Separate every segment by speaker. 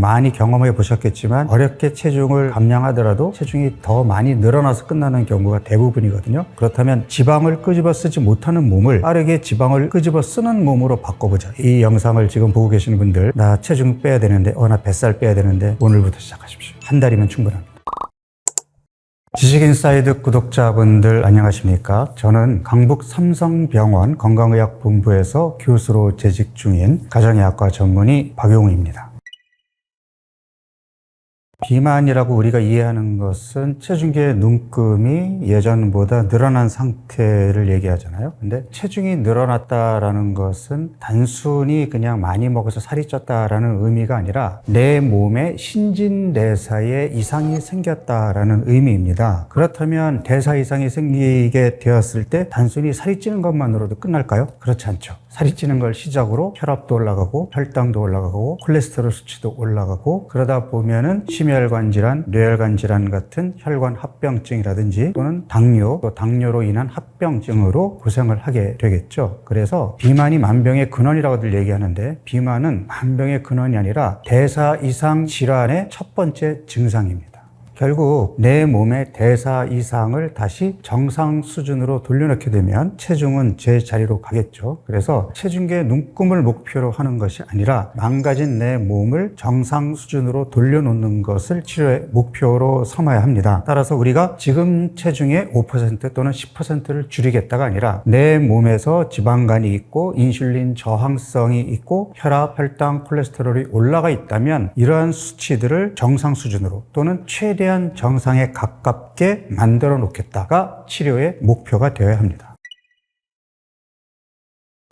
Speaker 1: 많이 경험해 보셨겠지만 어렵게 체중을 감량하더라도 체중이 더 많이 늘어나서 끝나는 경우가 대부분이거든요. 그렇다면 지방을 끄집어 쓰지 못하는 몸을 빠르게 지방을 끄집어 쓰는 몸으로 바꿔보자. 이 영상을 지금 보고 계시는 분들, 나 체중 빼야 되는데, 나 뱃살 빼야 되는데 오늘부터 시작하십시오. 한 달이면 충분합니다. 지식인사이드 구독자분들 안녕하십니까? 저는 강북 삼성병원 건강의학본부에서 교수로 재직 중인 가정의학과 전문의 박용우입니다. 비만이라고 우리가 이해하는 것은 체중계의 눈금이 예전보다 늘어난 상태를 얘기하잖아요. 근데 체중이 늘어났다라는 것은 단순히 그냥 많이 먹어서 살이 쪘다라는 의미가 아니라 내 몸에 신진대사에 이상이 생겼다라는 의미입니다. 그렇다면 대사 이상이 생기게 되었을 때 단순히 살이 찌는 것만으로도 끝날까요? 그렇지 않죠. 살이 찌는 걸 시작으로 혈압도 올라가고 혈당도 올라가고 콜레스테롤 수치도 올라가고, 그러다 보면은 심혈관 질환, 뇌혈관 질환 같은 혈관 합병증이라든지 또는 당뇨, 또 당뇨로 인한 합병증으로 고생을 하게 되겠죠. 그래서 비만이 만병의 근원이라고들 얘기하는데, 비만은 만병의 근원이 아니라 대사 이상 질환의 첫 번째 증상입니다. 결국 내 몸의 대사 이상을 다시 정상 수준으로 돌려놓게 되면 체중은 제 자리로 가겠죠. 그래서 체중계의 눈금을 목표로 하는 것이 아니라 망가진 내 몸을 정상 수준으로 돌려놓는 것을 치료의 목표로 삼아야 합니다. 따라서 우리가 지금 체중의 5% 또는 10%를 줄이겠다가 아니라 내 몸에서 지방간이 있고 인슐린 저항성이 있고 혈압, 혈당, 콜레스테롤이 올라가 있다면 이러한 수치들을 정상 수준으로 또는 최대한 정상에 가깝게 만들어 놓겠다가 치료의 목표가 되어야 합니다.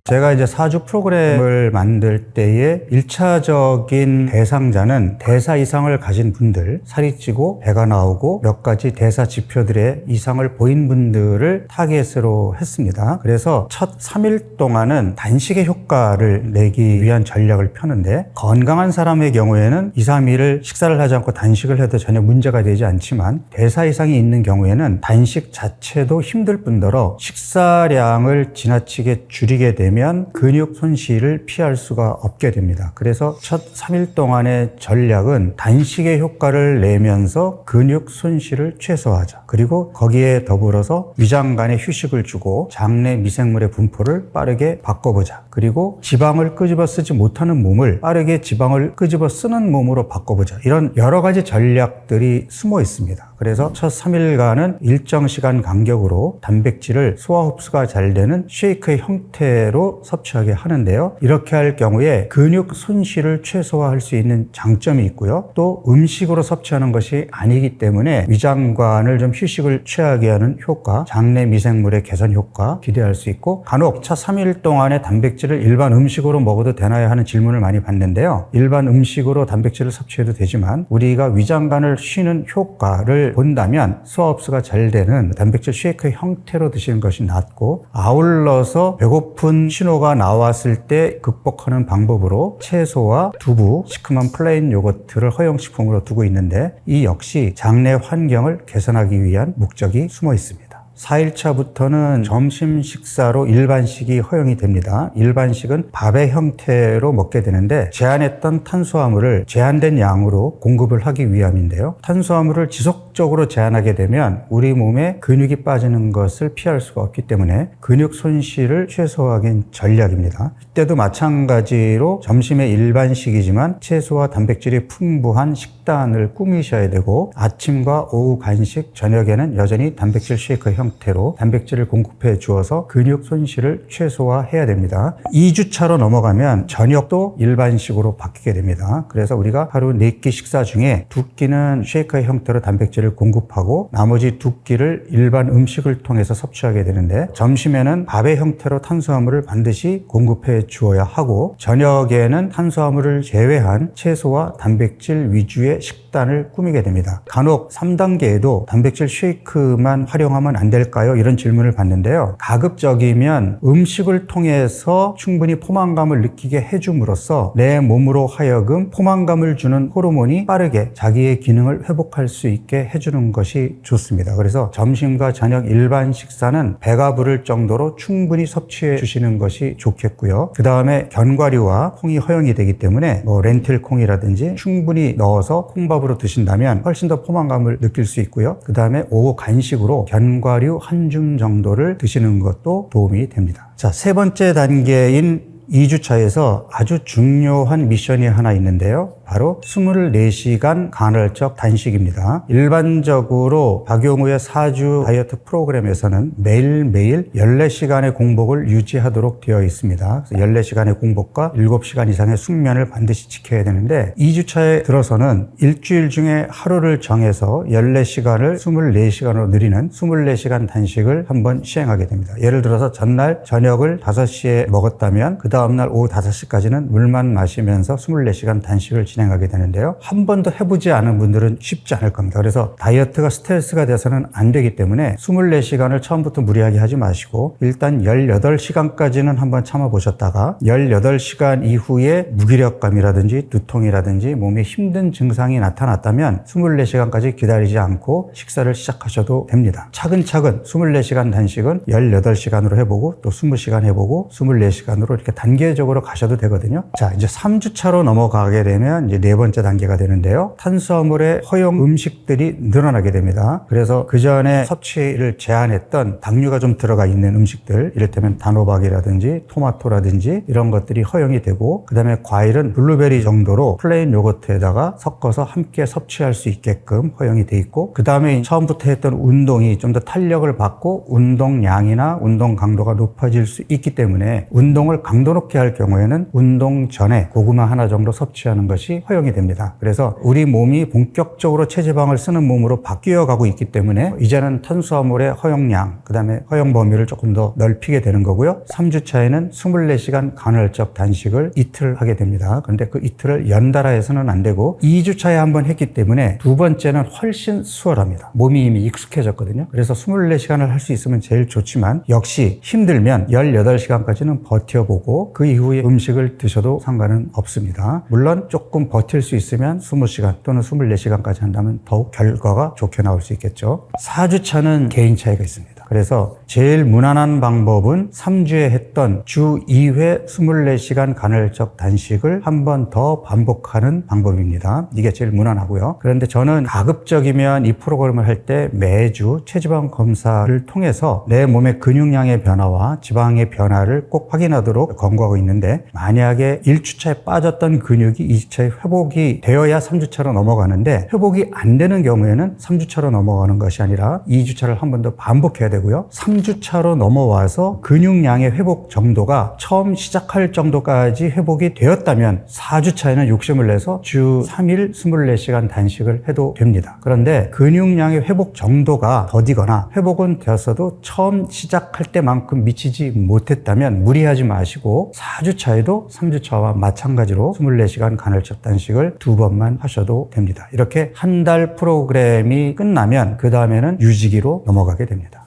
Speaker 1: 제가 이제 4주 프로그램을 만들 때에 1차적인 대상자는 대사 이상을 가진 분들, 살이 찌고 배가 나오고 몇 가지 대사 지표들의 이상을 보인 분들을 타겟으로 했습니다. 그래서 첫 3일 동안은 단식의 효과를 내기 위한 전략을 펴는데, 건강한 사람의 경우에는 2, 3일을 식사를 하지 않고 단식을 해도 전혀 문제가 되지 않지만 대사 이상이 있는 경우에는 단식 자체도 힘들 뿐더러 식사량을 지나치게 줄이게 되면 근육 손실을 피할 수가 없게 됩니다. 그래서 첫 3일 동안의 전략은 단식의 효과를 내면서 근육 손실을 최소화하자. 그리고 거기에 더불어서 위장간에 휴식을 주고 장내 미생물의 분포를 빠르게 바꿔보자. 그리고 지방을 끄집어 쓰지 못하는 몸을 빠르게 지방을 끄집어 쓰는 몸으로 바꿔보자. 이런 여러 가지 전략들이 숨어 있습니다. 그래서 첫 3일간은 일정 시간 간격으로 단백질을 소화 흡수가 잘 되는 쉐이크의 형태로 섭취하게 하는데요. 이렇게 할 경우에 근육 손실을 최소화할 수 있는 장점이 있고요. 또 음식으로 섭취하는 것이 아니기 때문에 위장관을 좀 휴식을 취하게 하는 효과, 장내 미생물의 개선 효과 기대할 수 있고, 간혹 첫 3일 동안의 단백질을 일반 음식으로 먹어도 되나요 하는 질문을 많이 받는데요. 일반 음식으로 단백질을 섭취해도 되지만 우리가 위장관을 쉬는 효과를 본다면 소화 흡수가 잘 되는 단백질 쉐이크의 형태로 드시는 것이 낫고, 아울러서 배고픈 신호가 나왔을 때 극복하는 방법으로 채소와 두부, 시큼한 플레인 요거트를 허용식품으로 두고 있는데, 이 역시 장내 환경을 개선하기 위한 목적이 숨어 있습니다. 4일차부터는 점심 식사로 일반식이 허용이 됩니다. 일반식은 밥의 형태로 먹게 되는데, 제한했던 탄수화물을 제한된 양으로 공급을 하기 위함인데요. 탄수화물을 지속적으로 제한하게 되면 우리 몸에 근육이 빠지는 것을 피할 수가 없기 때문에 근육 손실을 최소화하기 전략입니다. 이때도 마찬가지로 점심에 일반식이지만 채소와 단백질이 풍부한 식단을 꾸미셔야 되고, 아침과 오후 간식, 저녁에는 여전히 단백질 쉐이크 형태로 단백질을 공급해 주어서 근육 손실을 최소화해야 됩니다. 2주차로 넘어가면 저녁도 일반식으로 바뀌게 됩니다. 그래서 우리가 하루 4끼 식사 중에 2끼는 쉐이크의 형태로 단백질을 공급하고 나머지 2끼를 일반 음식을 통해서 섭취하게 되는데, 점심에는 밥의 형태로 탄수화물을 반드시 공급해 주어야 하고, 저녁에는 탄수화물을 제외한 채소와 단백질 위주의 식단을 꾸미게 됩니다. 간혹 3단계에도 단백질 쉐이크만 활용하면 안 될까요? 이런 질문을 받는데요. 가급적이면 음식을 통해서 충분히 포만감을 느끼게 해줌으로써 내 몸으로 하여금 포만감을 주는 호르몬이 빠르게 자기의 기능을 회복할 수 있게 해주는 것이 좋습니다. 그래서 점심과 저녁 일반 식사는 배가 부를 정도로 충분히 섭취해 주시는 것이 좋겠고요. 그 다음에 견과류와 콩이 허용이 되기 때문에 렌틸 콩이라든지 충분히 넣어서 콩밥으로 드신다면 훨씬 더 포만감을 느낄 수 있고요. 그 다음에 오후 간식으로 견과류 한 줌 정도를 드시는 것도 도움이 됩니다. 자, 세 번째 단계인 2주차에서 아주 중요한 미션이 하나 있는데요. 바로 24시간 간헐적 단식입니다. 일반적으로 박용우의 4주 다이어트 프로그램에서는 매일매일 14시간의 공복을 유지하도록 되어 있습니다. 그래서 14시간의 공복과 7시간 이상의 숙면을 반드시 지켜야 되는데 2주차에 들어서는 일주일 중에 하루를 정해서 14시간을 24시간으로 늘리는 24시간 단식을 한번 시행하게 됩니다. 예를 들어서 전날 저녁을 5시에 먹었다면 그 다음날 오후 5시까지는 물만 마시면서 24시간 단식을 진행하게 되는데요. 한 번도 해보지 않은 분들은 쉽지 않을 겁니다. 그래서 다이어트가 스트레스가 돼서는 안 되기 때문에 24시간을 처음부터 무리하게 하지 마시고 일단 18시간까지는 한번 참아보셨다가 18시간 이후에 무기력감이라든지 두통이라든지 몸에 힘든 증상이 나타났다면 24시간까지 기다리지 않고 식사를 시작하셔도 됩니다. 차근차근 24시간 단식은 18시간으로 해보고 또 20시간 해보고 24시간으로 이렇게 단계적으로 가셔도 되거든요. 자, 이제 3주차로 넘어가게 되면 이제 네 번째 단계가 되는데요. 탄수화물의 허용 음식들이 늘어나게 됩니다. 그래서 그 전에 섭취를 제한했던 당류가 좀 들어가 있는 음식들, 이를테면 단호박이라든지 토마토라든지 이런 것들이 허용이 되고, 그 다음에 과일은 블루베리 정도로 플레인 요거트에다가 섞어서 함께 섭취할 수 있게끔 허용이 돼 있고, 그 다음에 처음부터 했던 운동이 좀 더 탄력을 받고 운동량이나 운동 강도가 높아질 수 있기 때문에 운동을 강도 높게 할 경우에는 운동 전에 고구마 하나 정도 섭취하는 것이 허용이 됩니다. 그래서 우리 몸이 본격적으로 체지방을 쓰는 몸으로 바뀌어 가고 있기 때문에 이제는 탄수화물의 허용량, 그 다음에 허용 범위를 조금 더 넓히게 되는 거고요. 3주차에는 24시간 간헐적 단식을 이틀 하게 됩니다. 그런데 그 이틀을 연달아 해서는 안 되고 2주차에 한번 했기 때문에 두 번째는 훨씬 수월합니다. 몸이 이미 익숙해졌거든요. 그래서 24시간을 할 수 있으면 제일 좋지만 역시 힘들면 18시간까지는 버텨보고 그 이후에 음식을 드셔도 상관은 없습니다. 물론 조금 버틸 수 있으면 20시간 또는 24시간까지 한다면 더욱 결과가 좋게 나올 수 있겠죠. 4주차는 개인 차이가 있습니다. 그래서 제일 무난한 방법은 3주에 했던 주 2회 24시간 간헐적 단식을 한 번 더 반복하는 방법입니다. 이게 제일 무난하고요. 그런데 저는 가급적이면 이 프로그램을 할 때 매주 체지방 검사를 통해서 내 몸의 근육량의 변화와 지방의 변화를 꼭 확인하도록 권고하고 있는데, 만약에 1주차에 빠졌던 근육이 2주차에 회복이 되어야 3주차로 넘어가는데 회복이 안 되는 경우에는 3주차로 넘어가는 것이 아니라 2주차를 한 번 더 반복해야 되고요. 3주차로 넘어와서 근육량의 회복 정도가 처음 시작할 정도까지 회복이 되었다면 4주차에는 욕심을 내서 주 3일 24시간 단식을 해도 됩니다. 그런데 근육량의 회복 정도가 더디거나 회복은 되었어도 처음 시작할 때만큼 미치지 못했다면 무리하지 마시고 4주차에도 3주차와 마찬가지로 24시간 간헐적 단식을 2번만 하셔도 됩니다. 이렇게 한 달 프로그램이 끝나면 그 다음에는 유지기로 넘어가게 됩니다.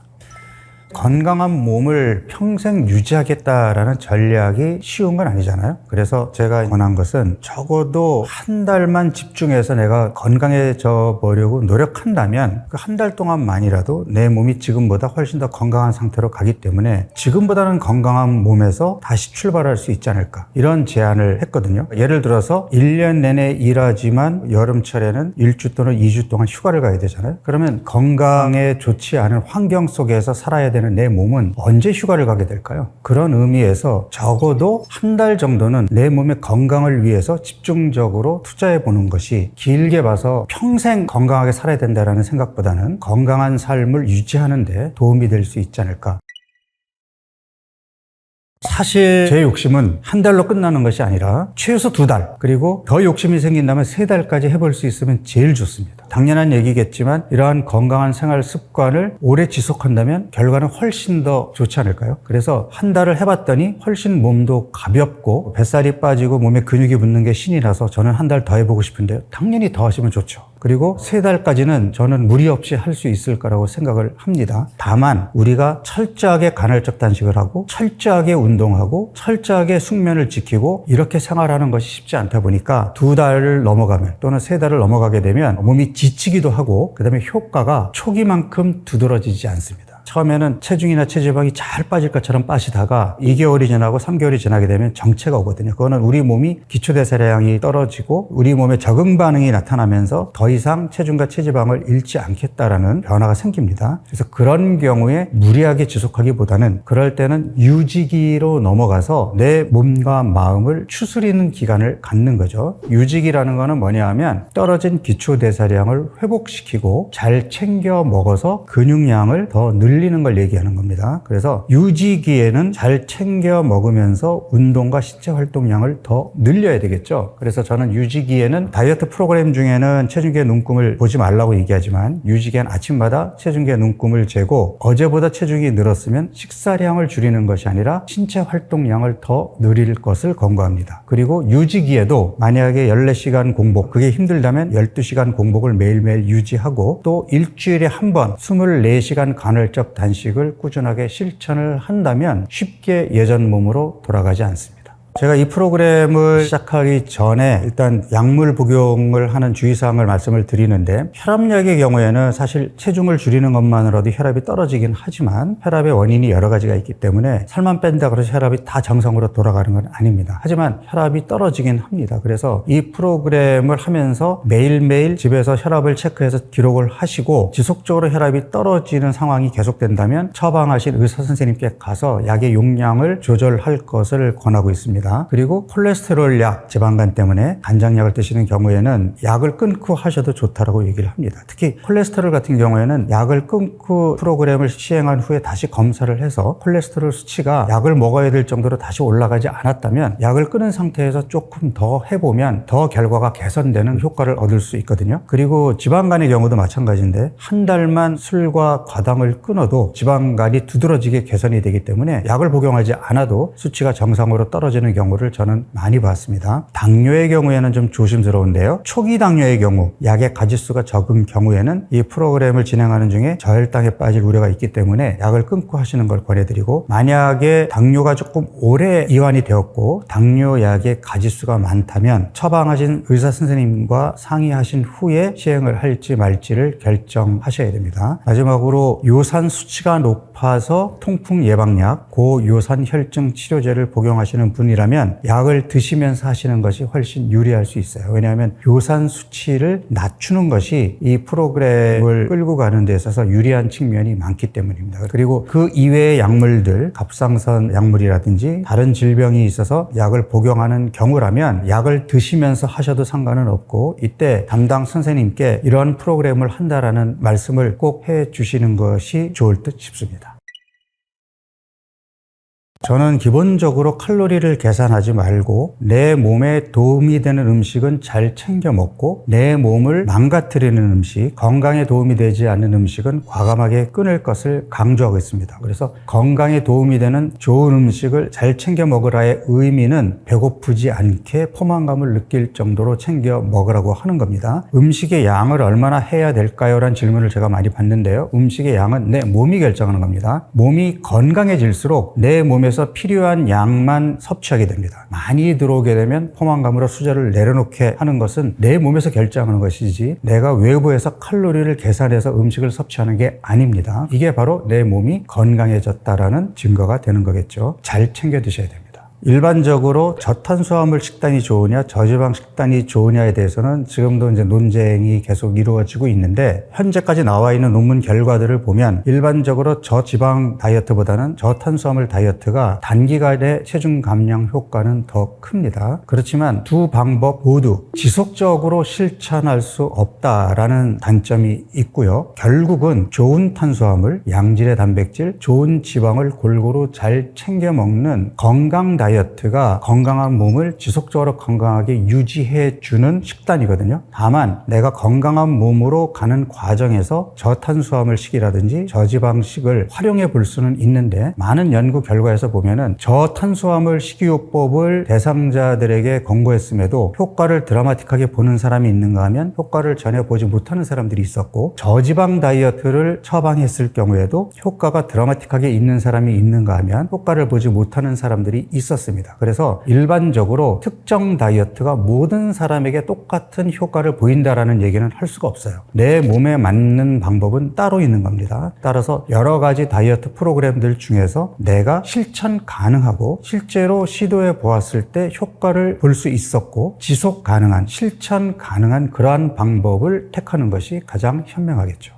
Speaker 1: 건강한 몸을 평생 유지하겠다라는 전략이 쉬운 건 아니잖아요. 그래서 제가 권한 것은 적어도 한 달만 집중해서 내가 건강해져 보려고 노력한다면 그 한 달 동안만이라도 내 몸이 지금보다 훨씬 더 건강한 상태로 가기 때문에 지금보다는 건강한 몸에서 다시 출발할 수 있지 않을까, 이런 제안을 했거든요. 예를 들어서 1년 내내 일하지만 여름철에는 1주 또는 2주 동안 휴가를 가야 되잖아요. 그러면 건강에 좋지 않은 환경 속에서 살아야 되는 내 몸은 언제 휴가를 가게 될까요? 그런 의미에서 적어도 한 달 정도는 내 몸의 건강을 위해서 집중적으로 투자해 보는 것이 길게 봐서 평생 건강하게 살아야 된다는 생각보다는 건강한 삶을 유지하는 데 도움이 될 수 있지 않을까. 사실 제 욕심은 한 달로 끝나는 것이 아니라 최소 2달, 그리고 더 욕심이 생긴다면 3달까지 해볼 수 있으면 제일 좋습니다. 당연한 얘기겠지만 이러한 건강한 생활 습관을 오래 지속한다면 결과는 훨씬 더 좋지 않을까요? 그래서 한 달을 해봤더니 훨씬 몸도 가볍고 뱃살이 빠지고 몸에 근육이 붙는 게 신이 나서 저는 한 달 더 해보고 싶은데요. 당연히 더 하시면 좋죠. 그리고 3달까지는 저는 무리 없이 할 수 있을 거라고 생각을 합니다. 다만 우리가 철저하게 간헐적 단식을 하고 철저하게 운동하고 철저하게 숙면을 지키고 이렇게 생활하는 것이 쉽지 않다 보니까 2달을 넘어가면 또는 3달을 넘어가게 되면 몸이 지치기도 하고 그다음에 효과가 초기만큼 두드러지지 않습니다. 처음에는 체중이나 체지방이 잘 빠질 것처럼 빠지다가 2개월이 지나고 3개월이 지나게 되면 정체가 오거든요. 그거는 우리 몸이 기초대사량이 떨어지고 우리 몸의 적응 반응이 나타나면서 더 이상 체중과 체지방을 잃지 않겠다라는 변화가 생깁니다. 그래서 그런 경우에 무리하게 지속하기보다는 그럴 때는 유지기로 넘어가서 내 몸과 마음을 추스리는 기간을 갖는 거죠. 유지기라는 거는 뭐냐 하면 떨어진 기초대사량을 회복시키고 잘 챙겨 먹어서 근육량을 더 늘리는 걸 얘기하는 겁니다. 그래서 유지기에는 잘 챙겨 먹으면서 운동과 신체 활동량을 더 늘려야 되겠죠. 그래서 저는 유지기에는 다이어트 프로그램 중에는 체중계 눈금을 보지 말라고 얘기하지만 유지기엔 아침마다 체중계 눈금을 재고 어제보다 체중이 늘었으면 식사량을 줄이는 것이 아니라 신체 활동량을 더 늘릴 것을 권고합니다. 그리고 유지기에도 만약에 14시간 공복, 그게 힘들다면 12시간 공복을 매일매일 유지하고 또 일주일에 한 번 24시간 간헐적 단식을 꾸준하게 실천을 한다면 쉽게 예전 몸으로 돌아가지 않습니다. 제가 이 프로그램을 시작하기 전에 일단 약물 복용을 하는 주의사항을 말씀을 드리는데 혈압약의 경우에는 사실 체중을 줄이는 것만으로도 혈압이 떨어지긴 하지만 혈압의 원인이 여러 가지가 있기 때문에 살만 뺀다고 해서 혈압이 다 정상으로 돌아가는 건 아닙니다. 하지만 혈압이 떨어지긴 합니다. 그래서 이 프로그램을 하면서 매일매일 집에서 혈압을 체크해서 기록을 하시고 지속적으로 혈압이 떨어지는 상황이 계속된다면 처방하신 의사 선생님께 가서 약의 용량을 조절할 것을 권하고 있습니다. 그리고 콜레스테롤 약, 지방간 때문에 간장약을 드시는 경우에는 약을 끊고 하셔도 좋다라고 얘기를 합니다. 특히 콜레스테롤 같은 경우에는 약을 끊고 프로그램을 시행한 후에 다시 검사를 해서 콜레스테롤 수치가 약을 먹어야 될 정도로 다시 올라가지 않았다면 약을 끊은 상태에서 조금 더 해보면 더 결과가 개선되는 효과를 얻을 수 있거든요. 그리고 지방간의 경우도 마찬가지인데 한 달만 술과 과당을 끊어도 지방간이 두드러지게 개선이 되기 때문에 약을 복용하지 않아도 수치가 정상으로 떨어지는 경우를 저는 많이 봤습니다. 당뇨의 경우에는 좀 조심스러운데요. 초기 당뇨의 경우, 약의 가지수가 적은 경우에는 이 프로그램을 진행하는 중에 저혈당에 빠질 우려가 있기 때문에 약을 끊고 하시는 걸 권해드리고 만약에 당뇨가 조금 오래 이완이 되었고 당뇨약의 가지수가 많다면 처방하신 의사 선생님과 상의하신 후에 시행을 할지 말지를 결정하셔야 됩니다. 마지막으로 요산 수치가 높아서 통풍 예방약, 고요산 혈증 치료제를 복용하시는 분이라면 약을 드시면서 하시는 것이 훨씬 유리할 수 있어요. 왜냐하면 요산 수치를 낮추는 것이 이 프로그램을 끌고 가는 데 있어서 유리한 측면이 많기 때문입니다. 그리고 그 이외의 약물들, 갑상선 약물이라든지 다른 질병이 있어서 약을 복용하는 경우라면 약을 드시면서 하셔도 상관은 없고 이때 담당 선생님께 이러한 프로그램을 한다라는 말씀을 꼭 해주시는 것이 좋을 듯 싶습니다. 저는 기본적으로 칼로리를 계산하지 말고 내 몸에 도움이 되는 음식은 잘 챙겨 먹고 내 몸을 망가뜨리는 음식, 건강에 도움이 되지 않는 음식은 과감하게 끊을 것을 강조하고 있습니다. 그래서 건강에 도움이 되는 좋은 음식을 잘 챙겨 먹으라의 의미는 배고프지 않게 포만감을 느낄 정도로 챙겨 먹으라고 하는 겁니다. 음식의 양을 얼마나 해야 될까요? 라는 질문을 제가 많이 받는데요. 음식의 양은 내 몸이 결정하는 겁니다. 몸이 건강해질수록 내 몸에서 필요한 양만 섭취하게 됩니다. 많이 들어오게 되면 포만감으로 수저를 내려놓게 하는 것은 내 몸에서 결정하는 것이지 내가 외부에서 칼로리를 계산해서 음식을 섭취하는 게 아닙니다. 이게 바로 내 몸이 건강해졌다라는 증거가 되는 거겠죠. 잘 챙겨 드셔야 됩니다. 일반적으로 저탄수화물 식단이 좋으냐 저지방 식단이 좋으냐에 대해서는 지금도 이제 논쟁이 계속 이루어지고 있는데 현재까지 나와 있는 논문 결과들을 보면 일반적으로 저지방 다이어트보다는 저탄수화물 다이어트가 단기간에 체중 감량 효과는 더 큽니다. 그렇지만 두 방법 모두 지속적으로 실천할 수 없다라는 단점이 있고요. 결국은 좋은 탄수화물, 양질의 단백질, 좋은 지방을 골고루 잘 챙겨 먹는 건강 다이어트 다이어트가 건강한 몸을 지속적으로 건강하게 유지해주는 식단이거든요. 다만 내가 건강한 몸으로 가는 과정에서 저탄수화물식이라든지 저지방식을 활용해 볼 수는 있는데, 많은 연구 결과에서 보면은 저탄수화물 식이요법을 대상자들에게 권고했음에도 효과를 드라마틱하게 보는 사람이 있는가 하면 효과를 전혀 보지 못하는 사람들이 있었고, 저지방 다이어트를 처방했을 경우에도 효과가 드라마틱하게 있는 사람이 있는가 하면 효과를 보지 못하는 사람들이 있었습니다. 그래서 일반적으로 특정 다이어트가 모든 사람에게 똑같은 효과를 보인다라는 얘기는 할 수가 없어요. 내 몸에 맞는 방법은 따로 있는 겁니다. 따라서 여러 가지 다이어트 프로그램들 중에서 내가 실천 가능하고 실제로 시도해 보았을 때 효과를 볼 수 있었고 지속 가능한, 실천 가능한 그러한 방법을 택하는 것이 가장 현명하겠죠.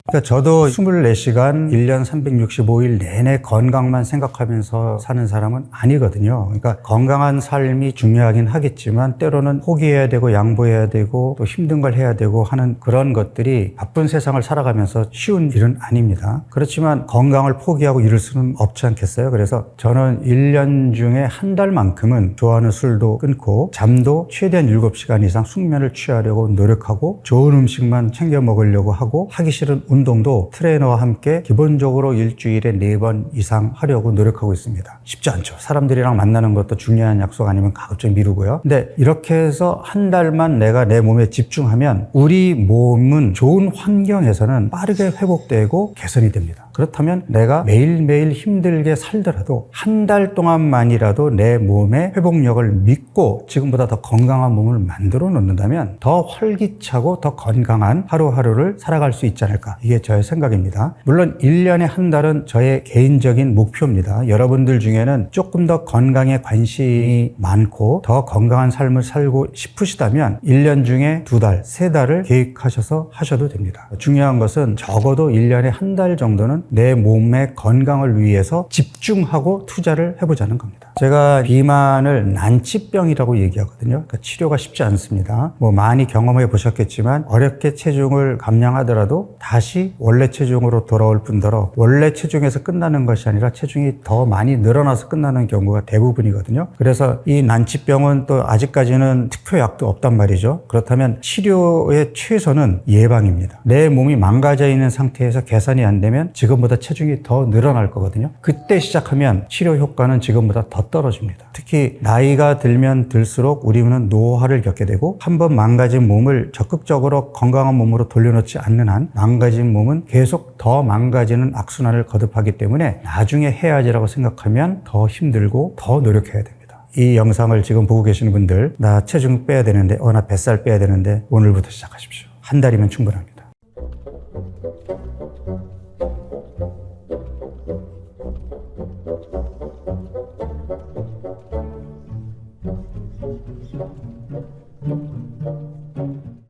Speaker 1: 그러니까 저도 24시간 1년 365일 내내 건강만 생각하면서 사는 사람은 아니거든요. 그러니까 건강한 삶이 중요하긴 하겠지만 때로는 포기해야 되고 양보해야 되고 또 힘든 걸 해야 되고 하는 그런 것들이 바쁜 세상을 살아가면서 쉬운 일은 아닙니다. 그렇지만 건강을 포기하고 이럴 수는 없지 않겠어요? 그래서 저는 1년 중에 한 달만큼은 좋아하는 술도 끊고 잠도 최대한 7시간 이상 숙면을 취하려고 노력하고 좋은 음식만 챙겨 먹으려고 하고, 하기 싫은 운동도 트레이너와 함께 기본적으로 일주일에 4번 이상 하려고 노력하고 있습니다. 쉽지 않죠. 사람들이랑 만나는 것도 중요한 약속 아니면 가급적 미루고요. 근데 이렇게 해서 한 달만 내가 내 몸에 집중하면 우리 몸은 좋은 환경에서는 빠르게 회복되고 개선이 됩니다. 그렇다면 내가 매일매일 힘들게 살더라도 한 달 동안만이라도 내 몸의 회복력을 믿고 지금보다 더 건강한 몸을 만들어 놓는다면 더 활기차고 더 건강한 하루하루를 살아갈 수 있지 않을까. 이게 저의 생각입니다. 물론 1년에 한 달은 저의 개인적인 목표입니다. 여러분들 중에는 조금 더 건강에 관심이 많고 더 건강한 삶을 살고 싶으시다면 1년 중에 2달, 3달을 계획하셔서 하셔도 됩니다. 중요한 것은 적어도 1년에 한 달 정도는 내 몸의 건강을 위해서 집중하고 투자를 해보자는 겁니다. 제가 비만을 난치병이라고 얘기하거든요. 그러니까 치료가 쉽지 않습니다. 많이 경험해 보셨겠지만 어렵게 체중을 감량하더라도 다시 원래 체중으로 돌아올 뿐더러 원래 체중에서 끝나는 것이 아니라 체중이 더 많이 늘어나서 끝나는 경우가 대부분이거든요. 그래서 이 난치병은 또 아직까지는 특효약도 없단 말이죠. 그렇다면 치료의 최선은 예방입니다. 내 몸이 망가져 있는 상태에서 개선이 안 되면 지금보다 체중이 더 늘어날 거거든요. 그때 시작하면 치료 효과는 지금보다 더 떨어집니다. 특히 나이가 들면 들수록 우리는 노화를 겪게 되고, 한번 망가진 몸을 적극적으로 건강한 몸으로 돌려놓지 않는 한 망가진 몸은 계속 더 망가지는 악순환을 거듭하기 때문에 나중에 해야지라고 생각하면 더 힘들고 더 노력해야 됩니다. 이 영상을 지금 보고 계시는 분들, 나 체중 빼야 되는데, 나 뱃살 빼야 되는데 오늘부터 시작하십시오. 한 달이면 충분합니다.